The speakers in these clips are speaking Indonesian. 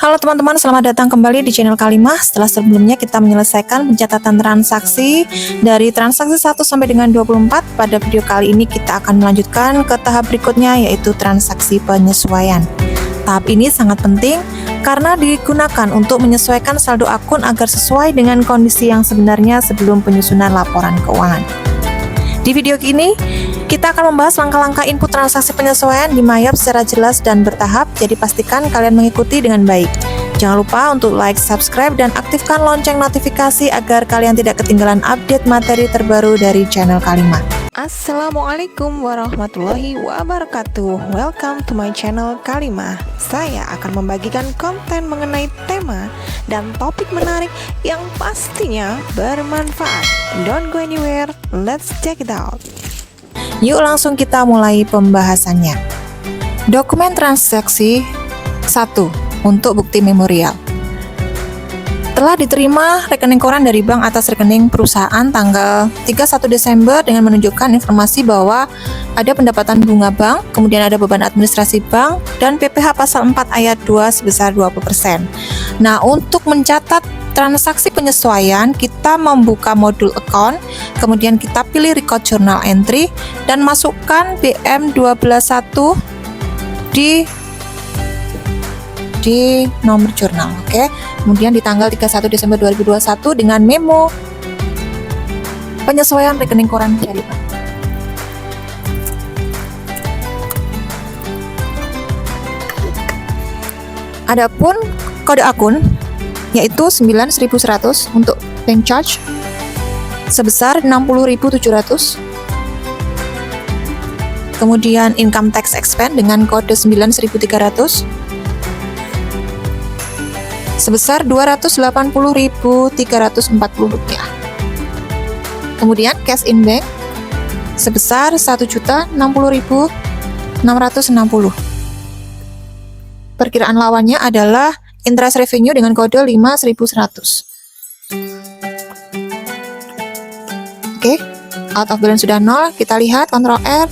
Halo teman-teman, selamat datang kembali di channel Kalimah. Setelah sebelumnya kita menyelesaikan pencatatan transaksi dari transaksi 1 sampai dengan 24, pada video kali ini kita akan melanjutkan ke tahap berikutnya, yaitu transaksi penyesuaian. Tahap ini sangat penting karena digunakan untuk menyesuaikan saldo akun agar sesuai dengan kondisi yang sebenarnya sebelum penyusunan laporan keuangan. Di video ini, kita akan membahas langkah-langkah input transaksi penyesuaian di Mayap secara jelas dan bertahap, jadi pastikan kalian mengikuti dengan baik. Jangan lupa untuk like, subscribe, dan aktifkan lonceng notifikasi agar kalian tidak ketinggalan update materi terbaru dari channel Kalimah. Assalamualaikum warahmatullahi wabarakatuh. Welcome to my channel Kalimah. Saya akan membagikan konten mengenai tema dan topik menarik yang pastinya bermanfaat. Don't go anywhere, let's check it out. Yuk langsung kita mulai pembahasannya. Dokumen transaksi 1 untuk bukti memorial. Telah diterima rekening koran dari bank atas rekening perusahaan tanggal 31 Desember dengan menunjukkan informasi bahwa ada pendapatan bunga bank, kemudian ada beban administrasi bank, dan PPh pasal 4 ayat 2 sebesar 20%. Nah, untuk mencatat transaksi penyesuaian, kita membuka modul account, kemudian kita pilih record journal entry, dan masukkan BM121 di nomor jurnal, oke. Kemudian di tanggal 31 Desember 2021 dengan memo penyesuaian rekening koran dari bank. Adapun kode akun yaitu 9.100 untuk bank charge sebesar 60.700. Kemudian income tax expense dengan kode 9.300 sebesar Rp280.340. Kemudian cash in bank sebesar Rp1.060.660. Perkiraan lawannya adalah interest revenue dengan kode 5.100. Oke, out of balance sudah 0, kita lihat Ctrl R.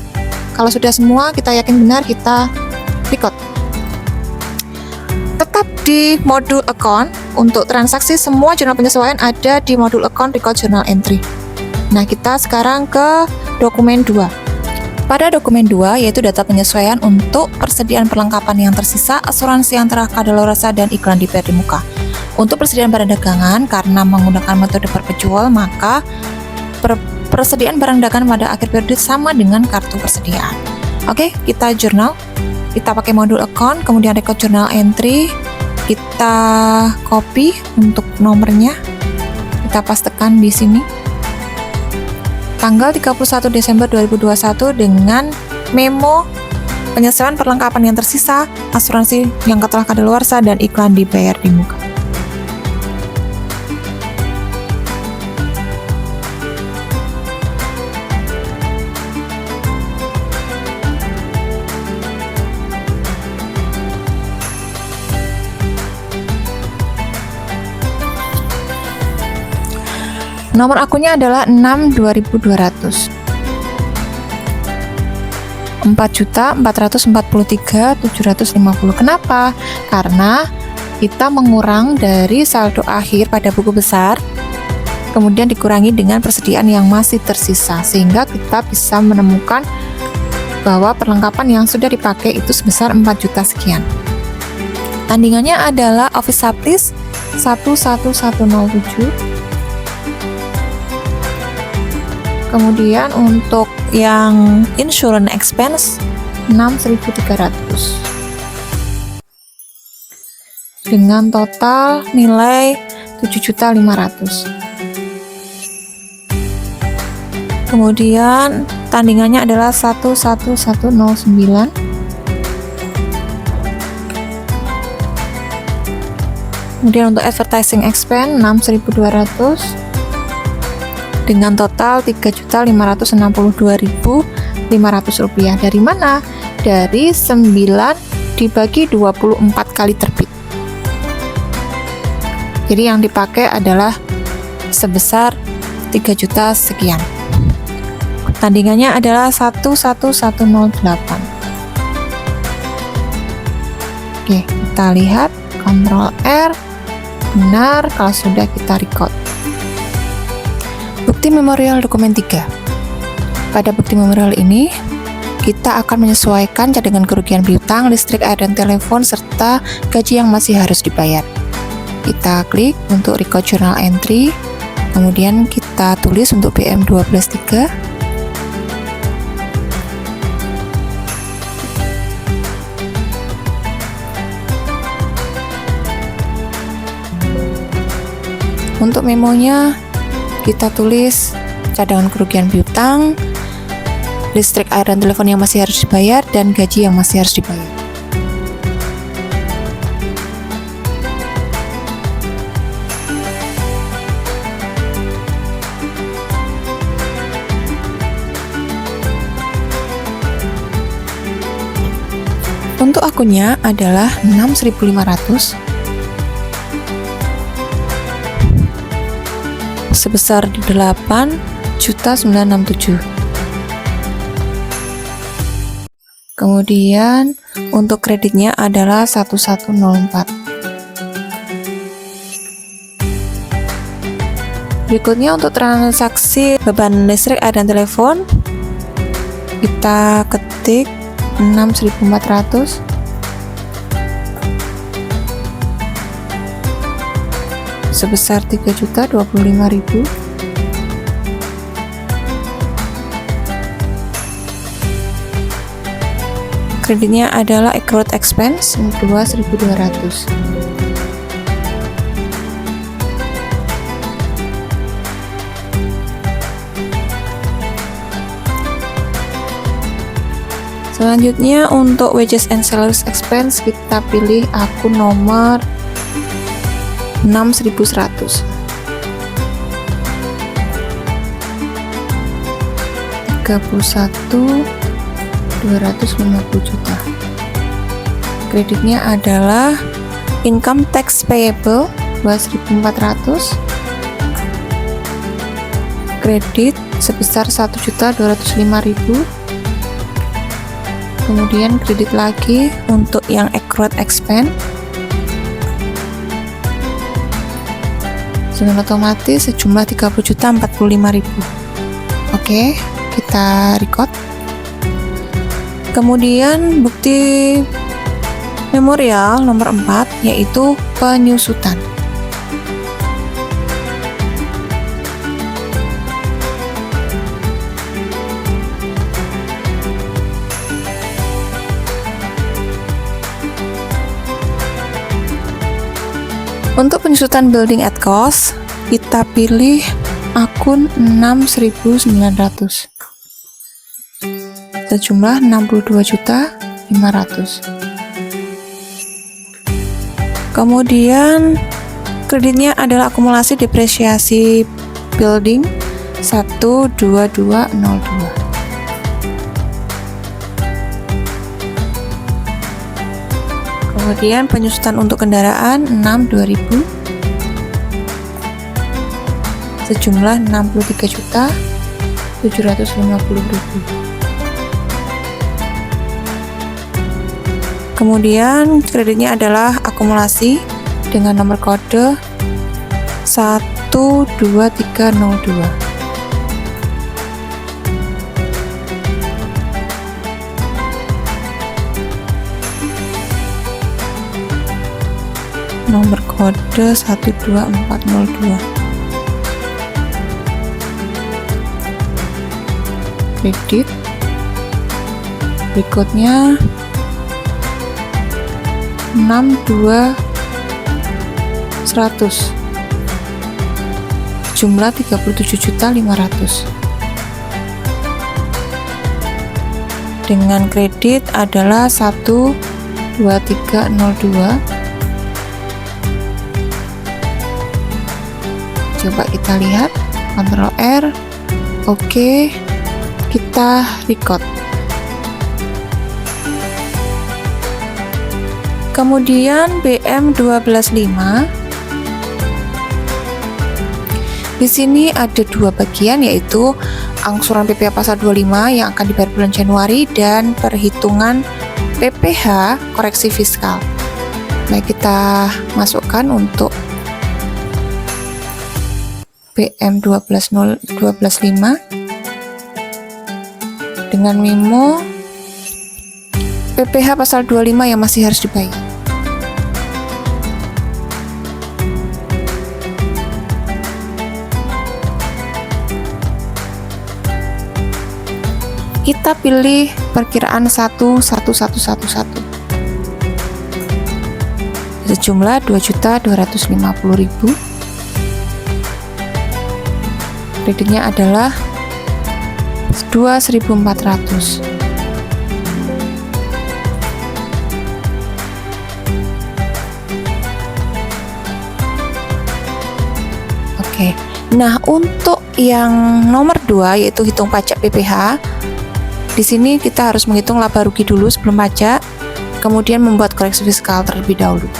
Kalau sudah semua, kita yakin benar, kita record. Tetap di modul account, untuk transaksi semua jurnal penyesuaian ada di modul account record journal entry. Nah, kita sekarang ke dokumen 2. Pada dokumen 2, yaitu data penyesuaian untuk persediaan perlengkapan yang tersisa, asuransi yang telah kadaluarsa, dan iklan di PR di muka. Untuk persediaan barang dagangan, karena menggunakan metode perpetual, maka persediaan barang dagangan pada akhir periode sama dengan kartu persediaan. Oke, kita jurnal. Kita pakai modul account, kemudian record journal entry, kita copy untuk nomornya, kita pastekan di sini. Tanggal 31 Desember 2021 dengan memo penyesuaian perlengkapan yang tersisa, asuransi yang telah kadaluarsa, dan iklan dibayar di muka. Nomor akunnya adalah 6.200. 4.443.750. Kenapa? Karena kita mengurang dari saldo akhir pada buku besar, kemudian dikurangi dengan persediaan yang masih tersisa, sehingga kita bisa menemukan bahwa perlengkapan yang sudah dipakai itu sebesar 4 juta sekian. Tandingannya adalah office supplies 11107. Kemudian untuk yang insurance expense 6.300 dengan total nilai 7.500. Kemudian tandingannya adalah 11109. Kemudian untuk advertising expense 6.200 dengan total Rp3.562.500. Dari mana? Dari 9 dibagi 24 kali terbit. Jadi yang dipakai adalah sebesar 3 juta sekian. Tandingannya adalah 11108. Oke, kita lihat Ctrl R, benar. Kalau sudah, kita record. Bukti memorial dokumen 3. Pada bukti memorial ini, kita akan menyesuaikan cadangan kerugian piutang, listrik, air, dan telepon, serta gaji yang masih harus dibayar. Kita klik untuk record journal entry, kemudian kita tulis untuk BM 12.3. Untuk memonya, kita tulis cadangan kerugian piutang, listrik, air, dan telepon yang masih harus dibayar, dan gaji yang masih harus dibayar. Untuk akunnya adalah 6.500 sebesar 8.967. Kemudian untuk kreditnya adalah 1104. Berikutnya untuk transaksi beban listrik, air, dan telepon, kita ketik 6.400 sebesar 3.025.000. Kreditnya adalah accrued expense 2.200. Selanjutnya untuk wages and salaries expense, kita pilih akun nomor 6.100. 31.250 juta. Kreditnya adalah income tax payable 2.400. Kredit sebesar 1.205.000. Kemudian kredit lagi untuk yang accrued expense dengan otomatis sejumlah 30.045.000. Oke, kita record. Kemudian bukti memorial nomor 4 yaitu penyusutan. Untuk penyusutan building at cost, kita pilih akun 6.900 sejumlah 62.500. Kemudian kreditnya adalah akumulasi depresiasi building 12202. Kemudian penyusutan untuk kendaraan 6.2000 sejumlah 63.750.000. Kemudian kreditnya adalah akumulasi dengan nomor kode 12302. Nomor kode 12402. Kredit. Berikutnya 62.100 jumlah 37.500. Dengan kredit adalah 12302. Coba kita lihat, Ctrl R. Oke, kita record. Kemudian BM 12.5. Di sini ada dua bagian, yaitu angsuran PPh pasal 25 yang akan dibayar bulan Januari dan perhitungan PPh koreksi fiskal. Baik, kita masukkan untuk BM 12125 dengan memo PPh pasal 25 yang masih harus dibayar. Kita pilih perkiraan 11111 sejumlah 2.250.000. Kreditnya adalah 2.400. Oke. Nah, untuk yang nomor 2 yaitu hitung pajak PPh. Di sini kita harus menghitung laba rugi dulu sebelum pajak, kemudian membuat koreksi fiskal terlebih dahulu.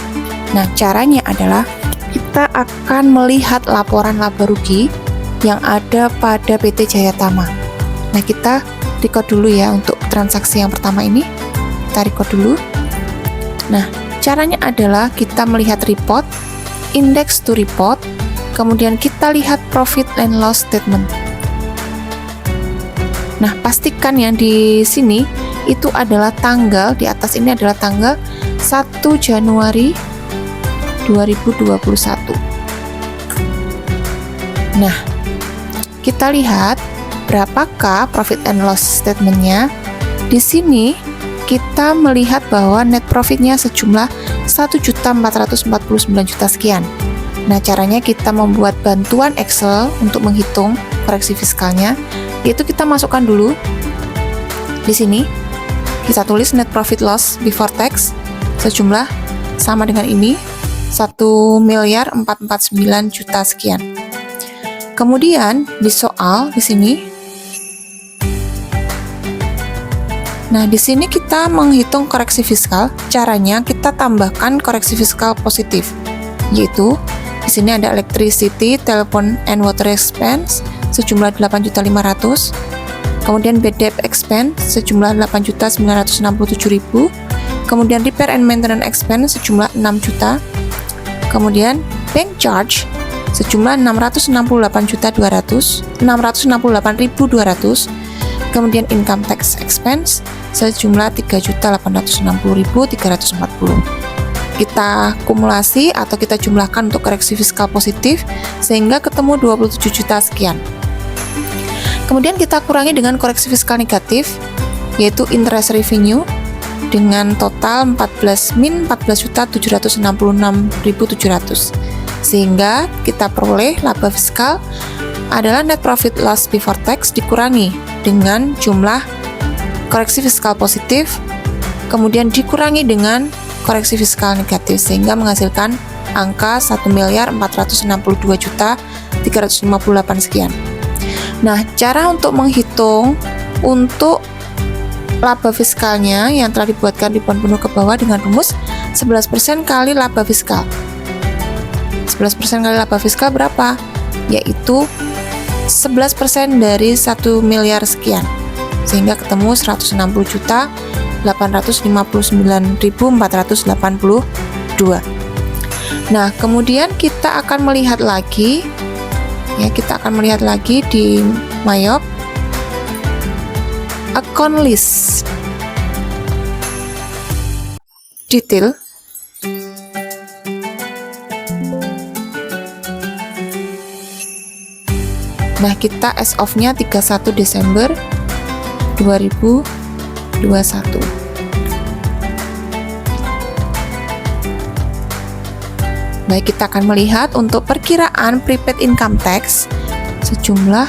Nah, caranya adalah kita akan melihat laporan laba rugi yang ada pada PT Jayatama. Nah, kita record dulu ya untuk transaksi yang pertama ini. Kita record dulu. Nah, caranya adalah kita melihat report, index to report, kemudian kita lihat profit and loss statement. Nah, pastikan yang di sini itu adalah tanggal, di atas ini adalah tanggal 1 Januari 2021. Nah, kita lihat berapakah profit and loss statement-nya. Di sini kita melihat bahwa net profit-nya sejumlah 1.449 juta sekian. Nah, caranya kita membuat bantuan Excel untuk menghitung koreksi fiskalnya, yaitu kita masukkan dulu di sini, kita tulis net profit loss before tax sejumlah sama dengan ini, 1.449 juta sekian. Kemudian di soal di sini, nah di sini kita menghitung koreksi fiskal. Caranya kita tambahkan koreksi fiskal positif, yaitu di sini ada electricity, telephone and water expense sejumlah 8.500.000, kemudian bad debt expense sejumlah 8.967.000, kemudian repair and maintenance expense sejumlah 6 juta, kemudian bank charge sejumlah 668.200, kemudian income tax expense sejumlah 3.860.340. Kita kumulasi atau kita jumlahkan untuk koreksi fiskal positif sehingga ketemu 27 juta sekian. Kemudian kita kurangi dengan koreksi fiskal negatif, yaitu interest revenue dengan total 14.766.700, sehingga kita peroleh laba fiskal adalah net profit loss before tax dikurangi dengan jumlah koreksi fiskal positif, kemudian dikurangi dengan koreksi fiskal negatif, sehingga menghasilkan angka 1.462.358 sekian. Nah, cara untuk menghitung untuk laba fiskalnya yang telah dibuatkan ribuan penuh ke bawah dengan rumus 11% kali laba fiskal. 11% kali laba fiskal berapa? Yaitu 11% dari 1 miliar sekian, sehingga ketemu 160.859.482. Nah, kemudian kita akan melihat lagi di Mayop account list detail. Nah, kita as of-nya 31 Desember 2021. Baik, kita akan melihat untuk perkiraan prepaid income tax sejumlah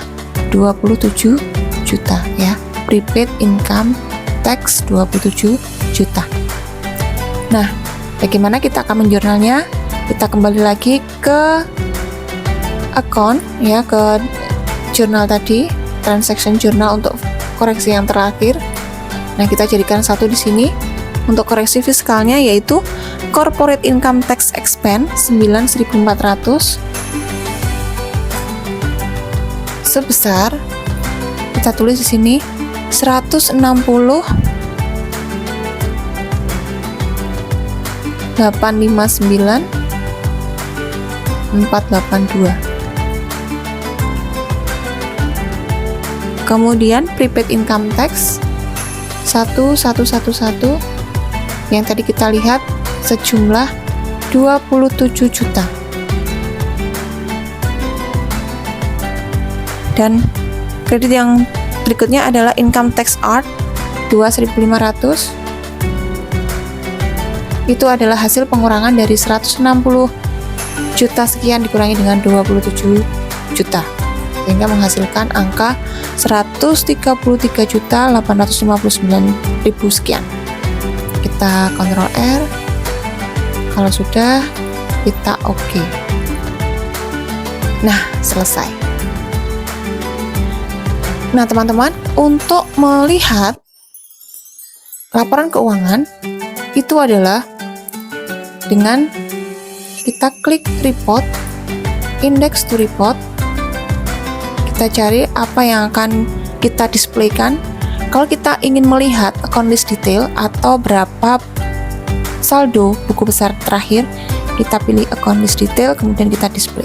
27 juta ya. Prepaid income tax 27 juta. Nah, bagaimana kita akan menjurnalnya? Kita kembali lagi ke account ya, ke jurnal tadi, transaction journal untuk koreksi yang terakhir. Nah, kita jadikan satu di sini. Untuk koreksi fiskalnya yaitu corporate income tax expense 9.400 sebesar, kita tulis di sini 160.000 859 482. Kemudian prepaid income tax 1111 yang tadi kita lihat sejumlah 27 juta. Dan kredit yang berikutnya adalah income tax art 2.500. Itu adalah hasil pengurangan dari 160 juta sekian dikurangi dengan 27 juta, sehingga menghasilkan angka 133.859.000 sekian. Kita Ctrl R. Kalau sudah, kita oke. Nah, selesai. Nah, teman-teman, untuk melihat laporan keuangan itu adalah dengan kita klik report, index to report, kita cari apa yang akan kita displaykan. Kalau kita ingin melihat account list detail atau berapa saldo buku besar terakhir, kita pilih account list detail, kemudian kita display.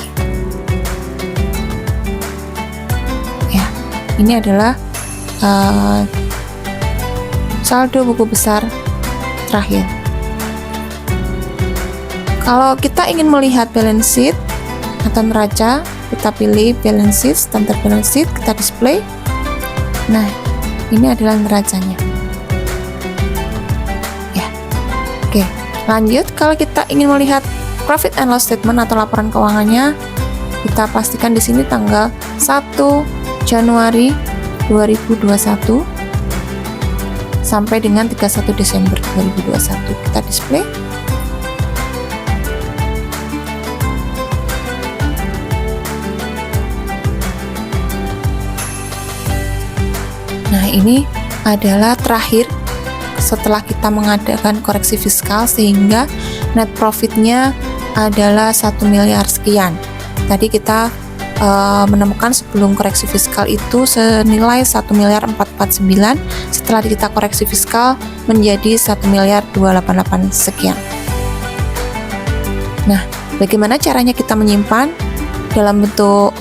Ya, ini adalah saldo buku besar terakhir. Kalau kita ingin melihat balance sheet atau neraca, kita pilih balance sheet, standard balance sheet, kita display. Nah, ini adalah neracanya. Ya, oke. Lanjut, kalau kita ingin melihat profit and loss statement atau laporan keuangannya, kita pastikan di sini tanggal 1 Januari 2021 sampai dengan 31 Desember 2021. Kita display. Nah, ini adalah terakhir setelah kita mengadakan koreksi fiskal, sehingga net profitnya adalah 1 miliar sekian. Tadi kita menemukan sebelum koreksi fiskal itu senilai 1 miliar 449, setelah kita koreksi fiskal menjadi 1 miliar 288 sekian. Nah, bagaimana caranya kita menyimpan dalam bentuk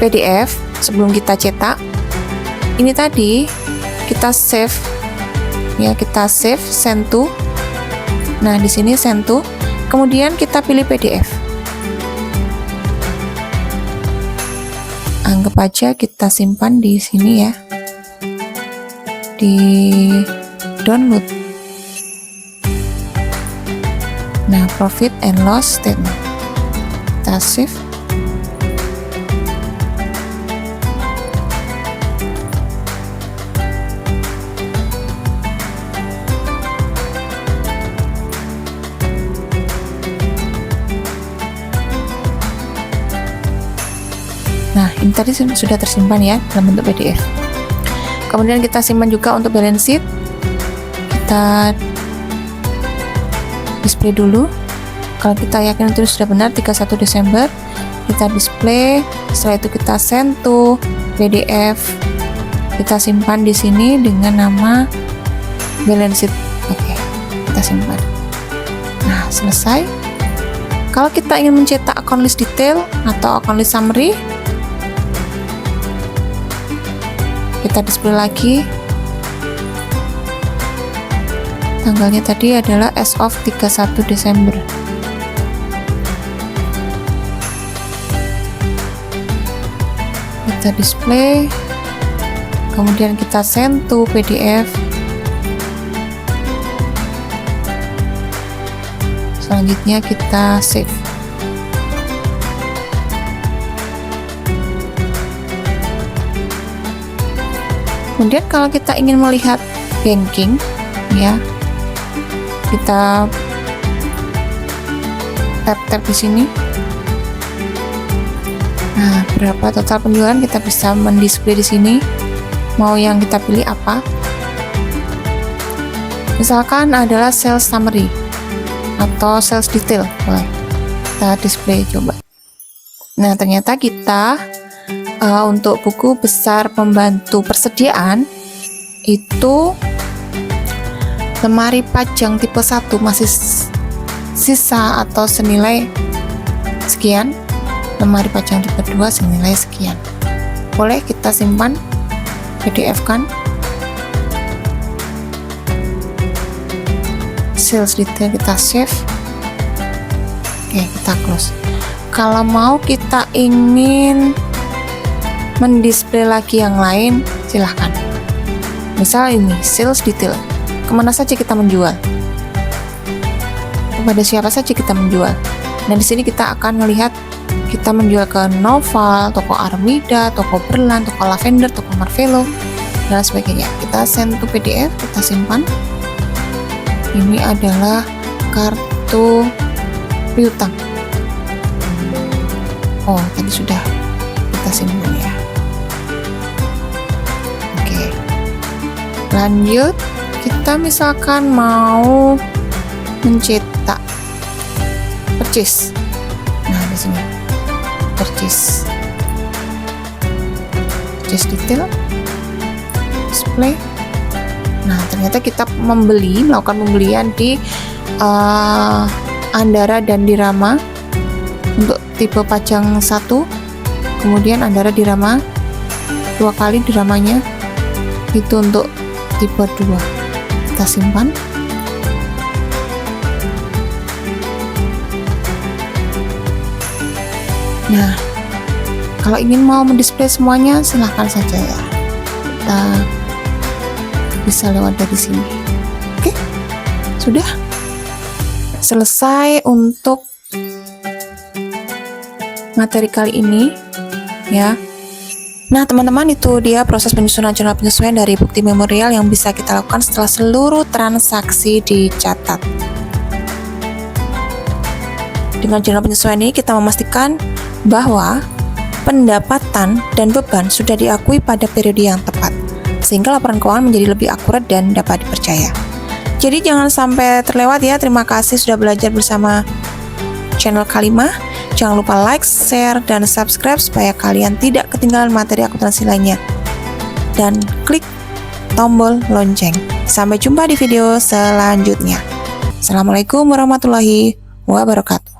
PDF sebelum kita cetak? Ini tadi kita save, ya, kita save send to. Nah, di sini send to, kemudian kita pilih PDF. Anggap aja kita simpan di sini ya, di download. Nah, profit and loss statement, kita save. Nah, ini tadi sudah tersimpan ya dalam bentuk PDF. Kemudian kita simpan juga untuk balance sheet. Kita display dulu. Kalau kita yakin itu sudah benar 31 Desember, kita display. Setelah itu kita send to PDF. Kita simpan di sini dengan nama balance sheet. Oke, kita simpan. Nah, selesai. Kalau kita ingin mencetak account list detail atau account list summary, kita display lagi. Tanggalnya tadi adalah as of 31 Desember. Kita display, kemudian kita send to PDF. Selanjutnya kita save. Kemudian kalau kita ingin melihat banking, ya, kita tap di sini. Nah, berapa total penjualan kita bisa mendisplay di sini. Mau yang kita pilih apa? Misalkan adalah sales summary atau sales detail, boleh. Kita display coba. Nah, ternyata kita untuk buku besar pembantu persediaan itu lemari pajang tipe 1 masih sisa atau senilai sekian, lemari pajang tipe 2 senilai sekian. Boleh kita simpan, PDF kan. Sales detail kita save. Oke, kita close. Kalau mau kita ingin mendisplay lagi yang lain, silahkan. Misal ini sales detail, kemana saja kita menjual, kepada siapa saja kita menjual. Nah, di sini kita akan melihat kita menjual ke Noval, toko Armida, toko Berlan, toko Lavender, toko Marvelo, dan sebagainya. Kita send to PDF, kita simpan. Ini adalah kartu piutang. Oh, tadi sudah kita simpan ya. Oke. Lanjut, kita misalkan mau mencetak purchase. Nah, di sini purchase detail, display. Nah, ternyata kita melakukan pembelian di Andara dan Dirama untuk tipe pajang 1, kemudian Andara Dirama 2 kali diramanya itu untuk tipe 2. Kita simpan. Nah, kalau ingin mau mendisplay semuanya, silahkan saja ya. Kita bisa lewat dari sini. Oke, sudah selesai untuk materi kali ini ya. Nah, teman-teman, itu dia proses penyusunan jurnal penyesuaian dari bukti memorial yang bisa kita lakukan setelah seluruh transaksi dicatat. Dengan jurnal penyesuaian ini kita memastikan bahwa pendapatan dan beban sudah diakui pada periode yang tepat, sehingga laporan keuangan menjadi lebih akurat dan dapat dipercaya. Jadi jangan sampai terlewat ya. Terima kasih sudah belajar bersama channel Kalimah. Jangan lupa like, share, dan subscribe supaya kalian tidak ketinggalan materi akuntansi lainnya. Dan klik tombol lonceng. Sampai jumpa di video selanjutnya. Assalamualaikum warahmatullahi wabarakatuh.